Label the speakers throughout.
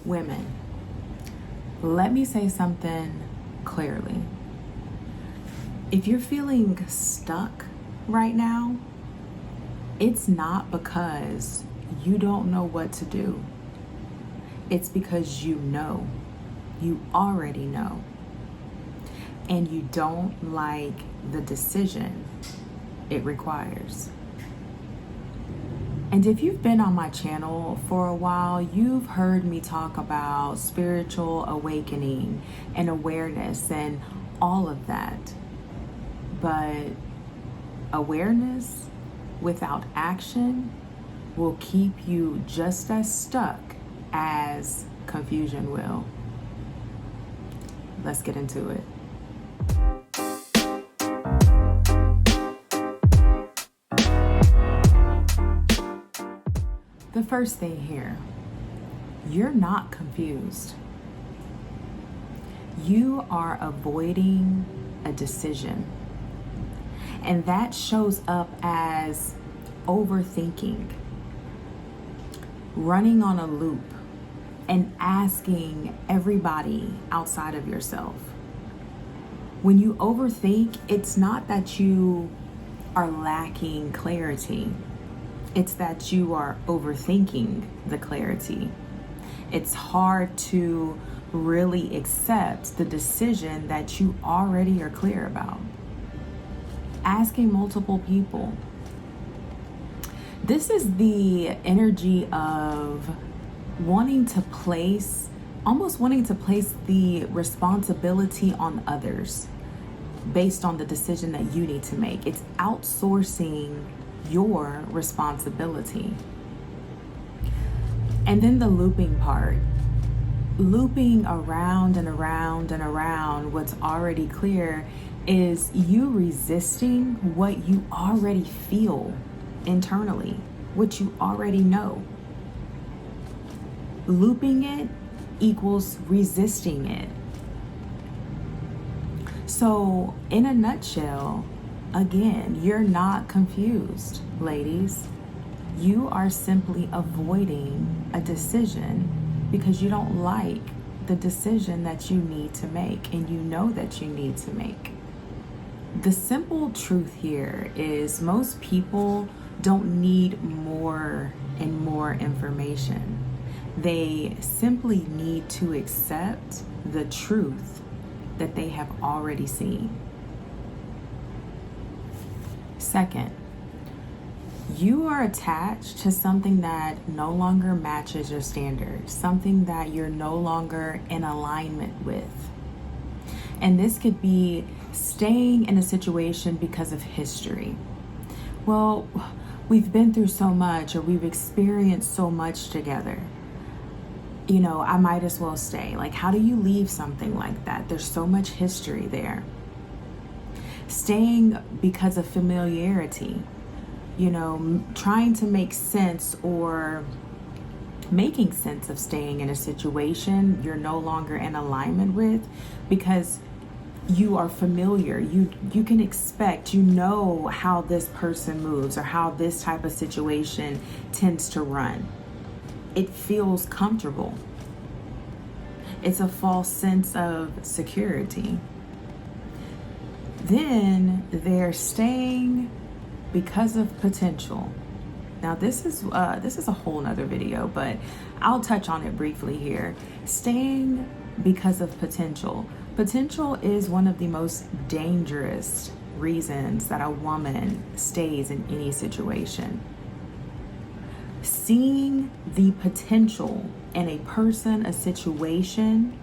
Speaker 1: Women, let me say something clearly. If you're feeling stuck right now, it's not because you don't know what to do. It's because you already know, and you don't like the decision it requires. And if you've been on my channel for a while, you've heard me talk about spiritual awakening and awareness and all of that. But awareness without action will keep you just as stuck as confusion will. Let's get into it. The first thing here, you're not confused. You are avoiding a decision. And that shows up as overthinking, running on a loop, and asking everybody outside of yourself. When you overthink, it's not that you are lacking clarity. It's that you are overthinking the clarity. It's hard to really accept the decision that you already are clear about. Asking multiple people. This is the energy of almost wanting to place the responsibility on others based on the decision that you need to make. It's outsourcing your responsibility. And then the looping part, looping around and around and around what's already clear, is you resisting what you already feel internally, what you already know. Looping it equals resisting it. So in a nutshell, again, you're not confused, ladies. You are simply avoiding a decision because you don't like the decision that you need to make, and you know that you need to make. The simple truth here is most people don't need more and more information. They simply need to accept the truth that they have already seen. Second, you are attached to something that no longer matches your standards, something that you're no longer in alignment with. And this could be staying in a situation because of history. Well, we've been through so much, or we've experienced so much together. I might as well stay. Like, how do you leave something like that? There's so much history there. Staying because of familiarity, trying to make sense or making sense of staying in a situation you're no longer in alignment with because you are familiar. You can expect, how this person moves or how this type of situation tends to run. It feels comfortable. It's a false sense of security. Then they're staying because of potential. Now this is a whole nother video, but I'll touch on it briefly here. Staying because of potential. Potential is one of the most dangerous reasons that a woman stays in any situation. Seeing the potential in a person, a situation,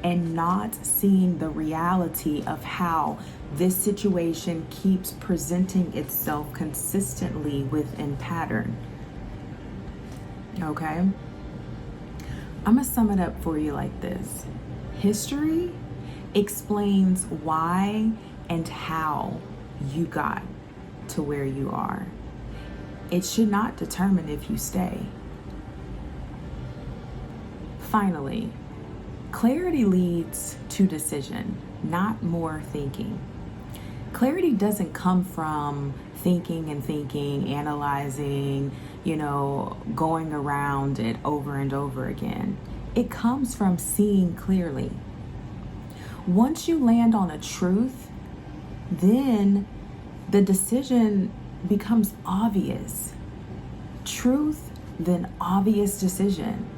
Speaker 1: and not seeing the reality of how this situation keeps presenting itself consistently within pattern. Okay? I'm gonna sum it up for you like this. History explains why and how you got to where you are. It should not determine if you stay. Finally, clarity leads to decision, not more thinking. Clarity doesn't come from thinking, analyzing, going around it over and over again. It comes from seeing clearly. Once you land on a truth, then the decision becomes obvious. Truth, then obvious decision.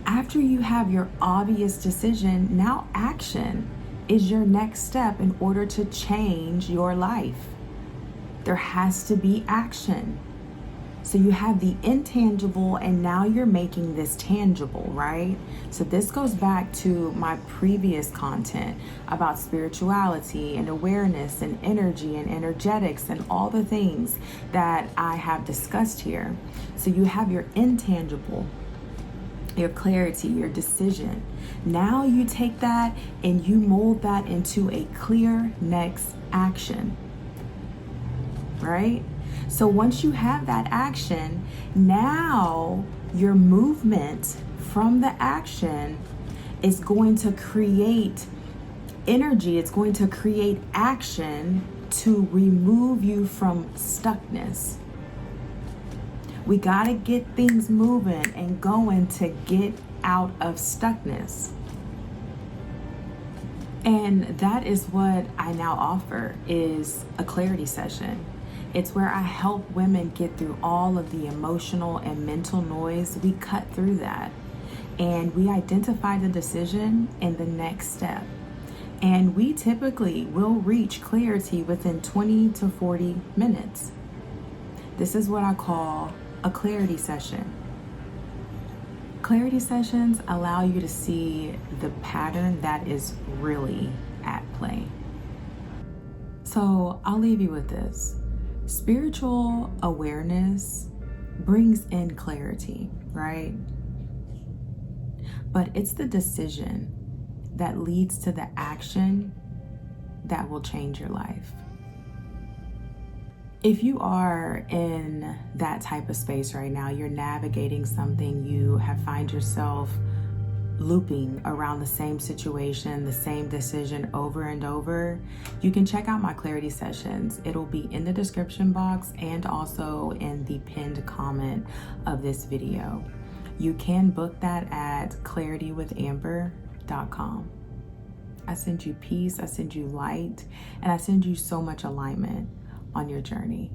Speaker 1: After you have your obvious decision, now action is your next step in order to change your life. There has to be action. So you have the intangible and now you're making this tangible, right? So this goes back to my previous content about spirituality and awareness and energy and energetics and all the things that I have discussed here. So you have your intangible, your clarity, your decision. Now you take that and you mold that into a clear next action, right? So once you have that action, now your movement from the action is going to create energy. It's going to create action to remove you from stuckness. We got to get things moving and going to get out of stuckness. And that is what I now offer, is a clarity session. It's where I help women get through all of the emotional and mental noise. We cut through that and we identify the decision and the next step. And we typically will reach clarity within 20 to 40 minutes. This is what I call a clarity session. Clarity sessions allow you to see the pattern that is really at play. So I'll leave you with this. Spiritual awareness brings in clarity, right? But it's the decision that leads to the action that will change your life. If you are in that type of space right now, you're navigating something, you have find yourself looping around the same situation, the same decision over and over, you can check out my clarity sessions. It'll be in the description box and also in the pinned comment of this video. You can book that at claritywithamber.com. I send you peace, I send you light, and I send you so much alignment on your journey.